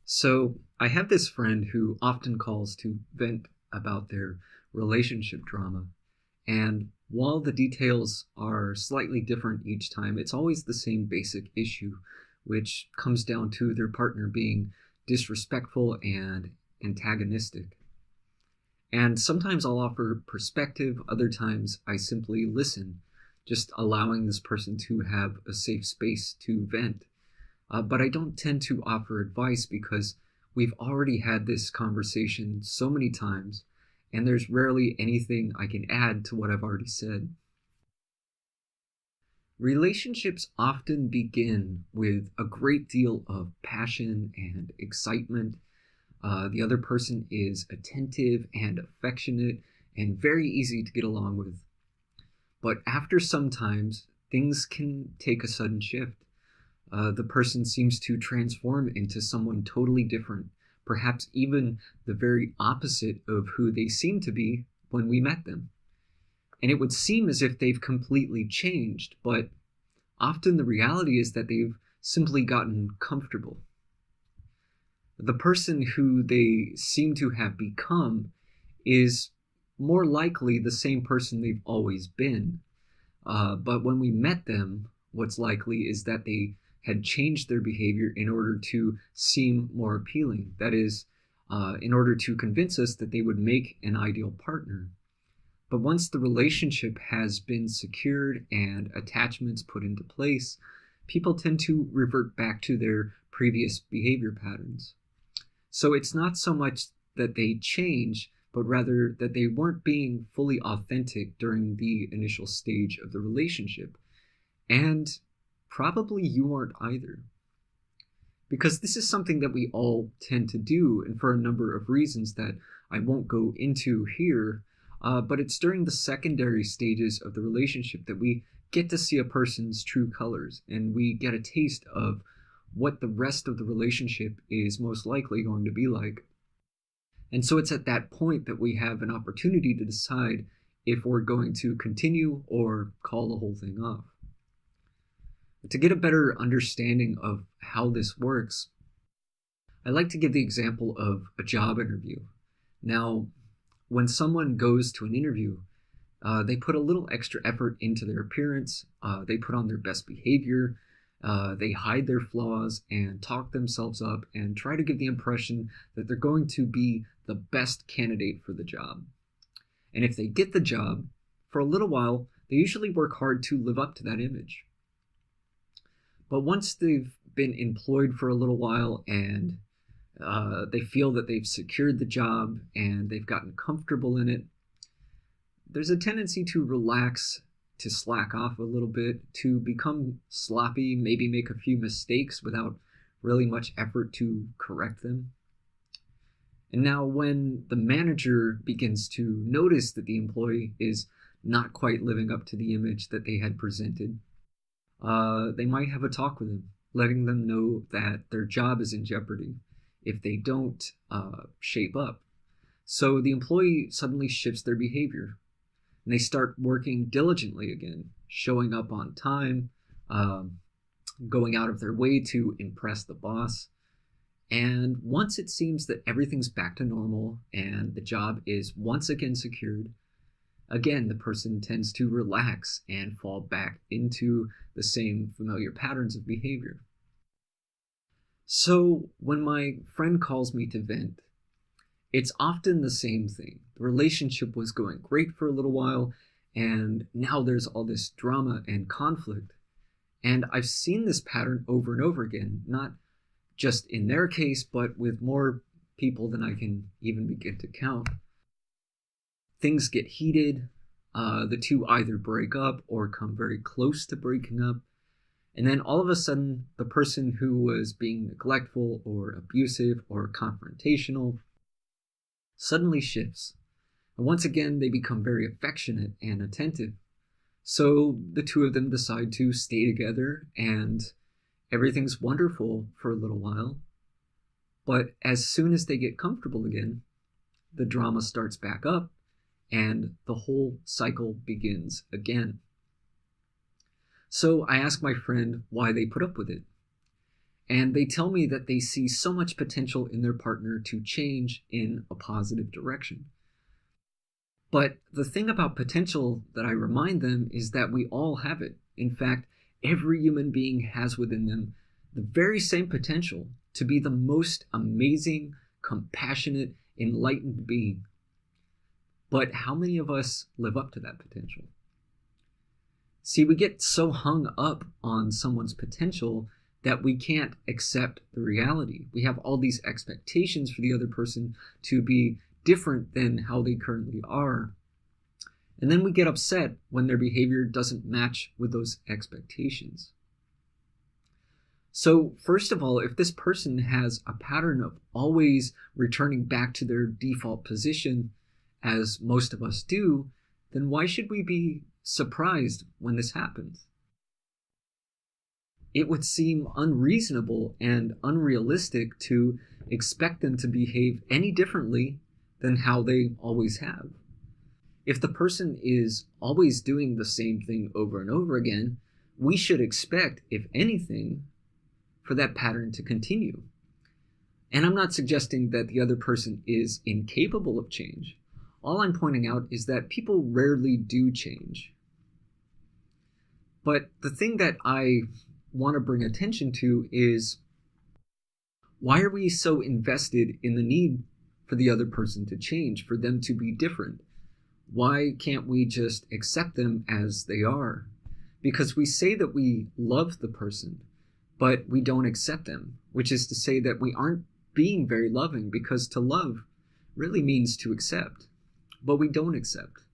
So, I have this friend who often calls to vent about their relationship drama. And while the details are slightly different each time, it's always the same basic issue, which comes down to their partner being disrespectful and antagonistic. And sometimes I'll offer perspective, other times I simply listen, just allowing this person to have a safe space to vent. But I don't tend to offer advice because we've already had this conversation so many times, and there's rarely anything I can add to what I've already said. Relationships often begin with a great deal of passion and excitement. The other person is attentive and affectionate and very easy to get along with. But after some times, things can take a sudden shift. The person seems to transform into someone totally different, perhaps even the very opposite of who they seemed to be when we met them. And it would seem as if they've completely changed, but often the reality is that they've simply gotten comfortable. The person who they seem to have become is more likely the same person they've always been. But when we met them, what's likely is that they had changed their behavior in order to seem more appealing. That is, in order to convince us that they would make an ideal partner. But once the relationship has been secured and attachments put into place, people tend to revert back to their previous behavior patterns. So it's not so much that they change, but rather that they weren't being fully authentic during the initial stage of the relationship. And probably you aren't either. Because this is something that we all tend to do, and for a number of reasons that I won't go into here, but it's during the secondary stages of the relationship that we get to see a person's true colors, and we get a taste of what the rest of the relationship is most likely going to be like. And so it's at that point that we have an opportunity to decide if we're going to continue or call the whole thing off. To get a better understanding of how this works, I like to give the example of a job interview. Now, when someone goes to an interview, they put a little extra effort into their appearance, they put on their best behavior, they hide their flaws and talk themselves up and try to give the impression that they're going to be the best candidate for the job. And if they get the job, for a little while, they usually work hard to live up to that image. But once they've been employed for a little while and they feel that they've secured the job and they've gotten comfortable in it, there's a tendency to relax, to slack off a little bit, to become sloppy, maybe make a few mistakes without really much effort to correct them. And now when the manager begins to notice that the employee is not quite living up to the image that they had presented, they might have a talk with them, letting them know that their job is in jeopardy if they don't shape up. So the employee suddenly shifts their behavior, and they start working diligently again, showing up on time, going out of their way to impress the boss. And once it seems that everything's back to normal and the job is once again secured, again, the person tends to relax and fall back into the same familiar patterns of behavior. So when my friend calls me to vent, it's often the same thing. The relationship was going great for a little while, and now there's all this drama and conflict. And I've seen this pattern over and over again, not just in their case, but with more people than I can even begin to count. Things get heated, the two either break up or come very close to breaking up, and then all of a sudden, the person who was being neglectful or abusive or confrontational suddenly shifts. And once again, they become very affectionate and attentive. So the two of them decide to stay together, and everything's wonderful for a little while. But as soon as they get comfortable again, the drama starts back up, and the whole cycle begins again. So I asked my friend why they put up with it. And they tell me that they see so much potential in their partner to change in a positive direction. But the thing about potential that I remind them is that we all have it. In fact, every human being has within them the very same potential to be the most amazing, compassionate, enlightened being. But how many of us live up to that potential? See, we get so hung up on someone's potential that we can't accept the reality. We have all these expectations for the other person to be different than how they currently are. And then we get upset when their behavior doesn't match with those expectations. So first of all, if this person has a pattern of always returning back to their default position, as most of us do, then why should we be surprised when this happens? It would seem unreasonable and unrealistic to expect them to behave any differently than how they always have. If the person is always doing the same thing over and over again, we should expect, if anything, for that pattern to continue. And I'm not suggesting that the other person is incapable of change. All I'm pointing out is that people rarely do change. But the thing that I want to bring attention to is, why are we so invested in the need for the other person to change, for them to be different? Why can't we just accept them as they are? Because we say that we love the person, but we don't accept them, which is to say that we aren't being very loving, because to love really means to accept, but we don't accept.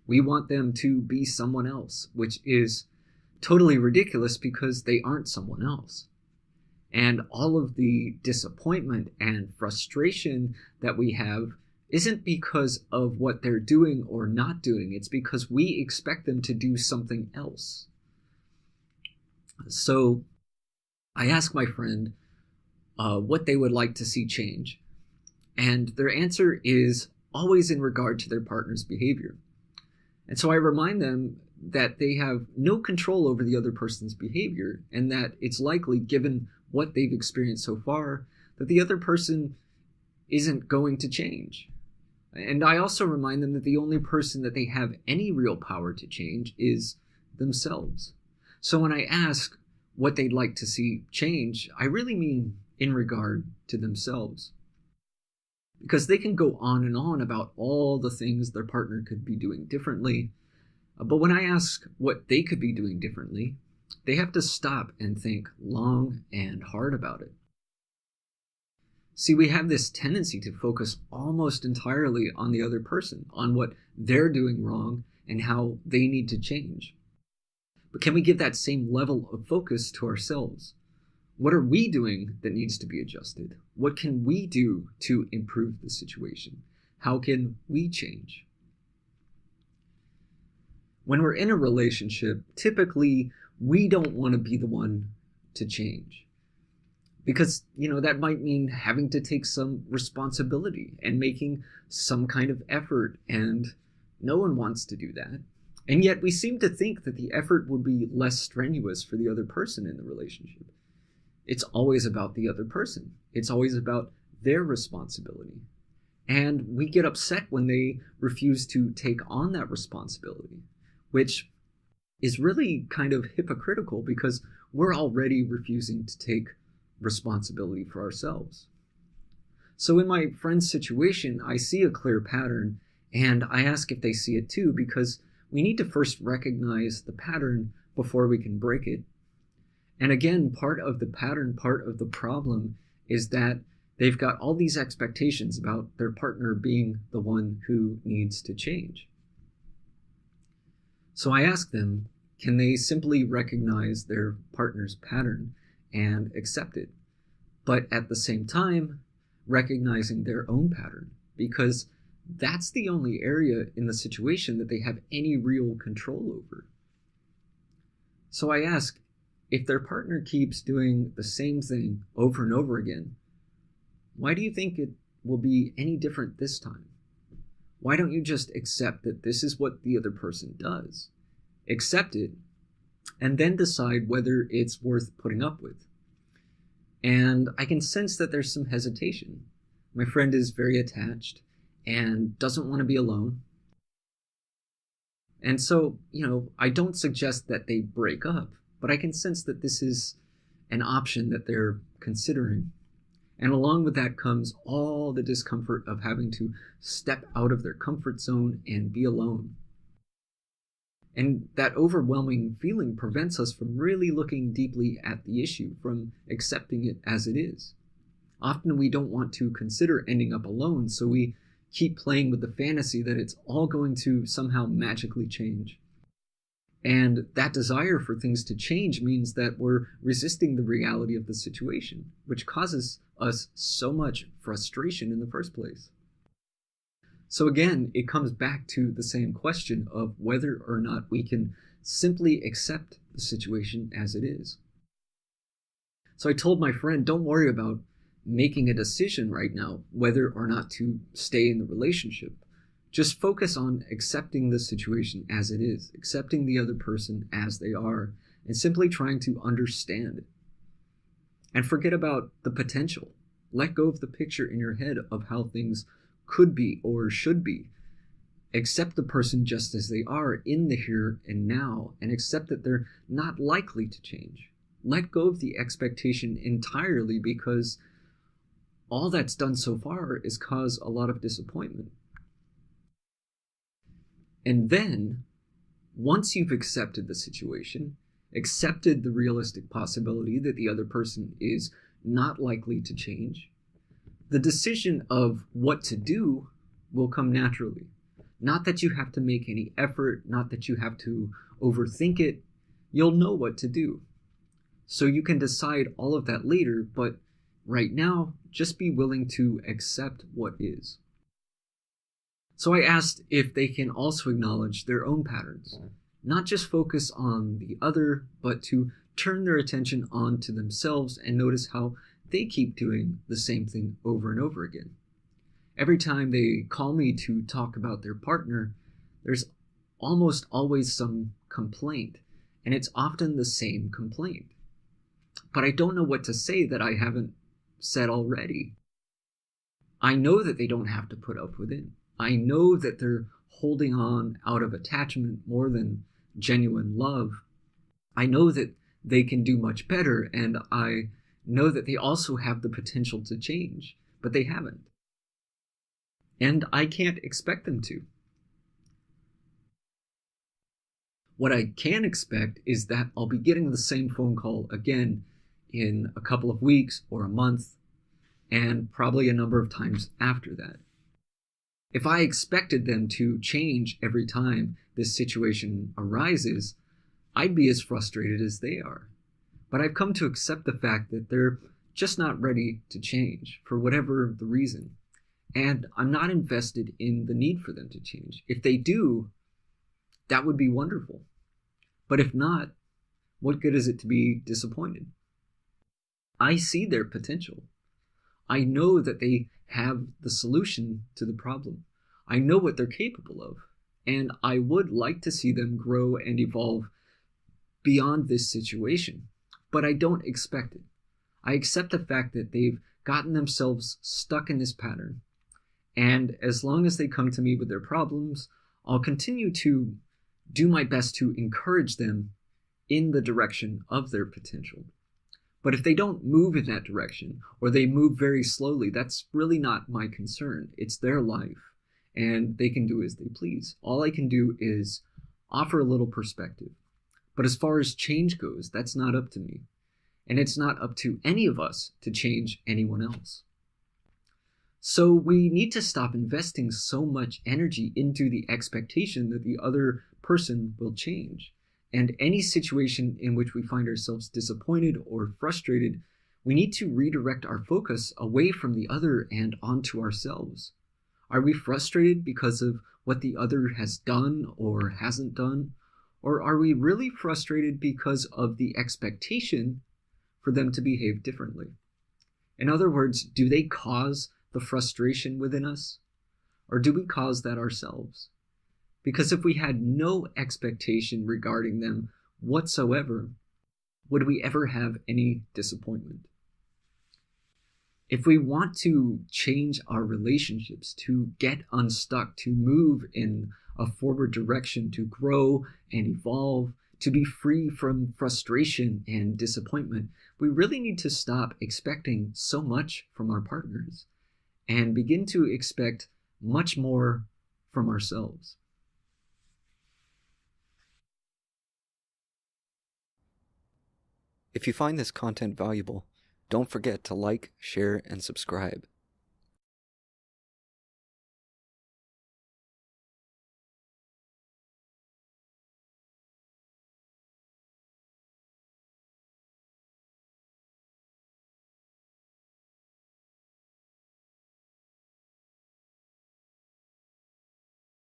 We want them to be someone else, which is totally ridiculous because they aren't someone else. And all of the disappointment and frustration that we have isn't because of what they're doing or not doing. It's because we expect them to do something else. So I asked my friend what they would like to see change. And their answer is always in regard to their partner's behavior. And so I remind them that they have no control over the other person's behavior, and that it's likely, given what they've experienced so far, that the other person isn't going to change. And I also remind them that the only person that they have any real power to change is themselves. So when I ask what they'd like to see change, I really mean in regard to themselves. Because they can go on and on about all the things their partner could be doing differently. But when I ask what they could be doing differently, they have to stop and think long and hard about it. See, we have this tendency to focus almost entirely on the other person, on what they're doing wrong and how they need to change. But can we give that same level of focus to ourselves? What are we doing that needs to be adjusted? What can we do to improve the situation? How can we change? When we're in a relationship, typically we don't want to be the one to change. Because, that might mean having to take some responsibility and making some kind of effort, and no one wants to do that. And yet we seem to think that the effort would be less strenuous for the other person in the relationship. It's always about the other person. It's always about their responsibility. And we get upset when they refuse to take on that responsibility, which is really kind of hypocritical because we're already refusing to take responsibility for ourselves. So in my friend's situation, I see a clear pattern, and I ask if they see it too, because we need to first recognize the pattern before we can break it. And again, part of the pattern, part of the problem is that they've got all these expectations about their partner being the one who needs to change. So I ask them, can they simply recognize their partner's pattern and accept it, but at the same time recognizing their own pattern, because that's the only area in the situation that they have any real control over. So I ask, if their partner keeps doing the same thing over and over again, why do you think it will be any different this time? Why don't you just accept that this is what the other person does? Accept it, and then decide whether it's worth putting up with. And I can sense that there's some hesitation. My friend is very attached and doesn't want to be alone. And so, I don't suggest that they break up, but I can sense that this is an option that they're considering. And along with that comes all the discomfort of having to step out of their comfort zone and be alone. And that overwhelming feeling prevents us from really looking deeply at the issue, from accepting it as it is. Often we don't want to consider ending up alone, so we keep playing with the fantasy that it's all going to somehow magically change. And that desire for things to change means that we're resisting the reality of the situation, which causes us so much frustration in the first place. So again, it comes back to the same question of whether or not we can simply accept the situation as it is. So I told my friend, don't worry about making a decision right now whether or not to stay in the relationship. Just focus on accepting the situation as it is, accepting the other person as they are, and simply trying to understand it. And forget about the potential. Let go of the picture in your head of how things could be or should be. Accept the person just as they are in the here and now, and accept that they're not likely to change. Let go of the expectation entirely, because all that's done so far is cause a lot of disappointment. And then, once you've accepted the situation, accepted the realistic possibility that the other person is not likely to change, the decision of what to do will come naturally. Not that you have to make any effort, not that you have to overthink it. You'll know what to do. So you can decide all of that later, but right now, just be willing to accept what is. So I asked if they can also acknowledge their own patterns, not just focus on the other, but to turn their attention onto themselves and notice how they keep doing the same thing over and over again. Every time they call me to talk about their partner, there's almost always some complaint, and it's often the same complaint. But I don't know what to say that I haven't said already. I know that they don't have to put up with it. I know that they're holding on out of attachment more than genuine love. I know that they can do much better, and I know that they also have the potential to change, but they haven't. And I can't expect them to. What I can expect is that I'll be getting the same phone call again in a couple of weeks or a month, and probably a number of times after that. If I expected them to change every time this situation arises, I'd be as frustrated as they are. But I've come to accept the fact that they're just not ready to change for whatever the reason. And I'm not invested in the need for them to change. If they do, that would be wonderful. But if not, what good is it to be disappointed? I see their potential. I know that they have the solution to the problem. I know what they're capable of, and I would like to see them grow and evolve beyond this situation, but I don't expect it. I accept the fact that they've gotten themselves stuck in this pattern, and as long as they come to me with their problems, I'll continue to do my best to encourage them in the direction of their potential. But if they don't move in that direction, or they move very slowly, that's really not my concern. It's their life, and they can do as they please. All I can do is offer a little perspective. But as far as change goes, that's not up to me. And it's not up to any of us to change anyone else. So we need to stop investing so much energy into the expectation that the other person will change. And any situation in which we find ourselves disappointed or frustrated, we need to redirect our focus away from the other and onto ourselves. Are we frustrated because of what the other has done or hasn't done? Or are we really frustrated because of the expectation for them to behave differently? In other words, do they cause the frustration within us? Or do we cause that ourselves? Because if we had no expectation regarding them whatsoever, would we ever have any disappointment? If we want to change our relationships, to get unstuck, to move in a forward direction, to grow and evolve, to be free from frustration and disappointment, we really need to stop expecting so much from our partners and begin to expect much more from ourselves. If you find this content valuable, don't forget to like, share, and subscribe.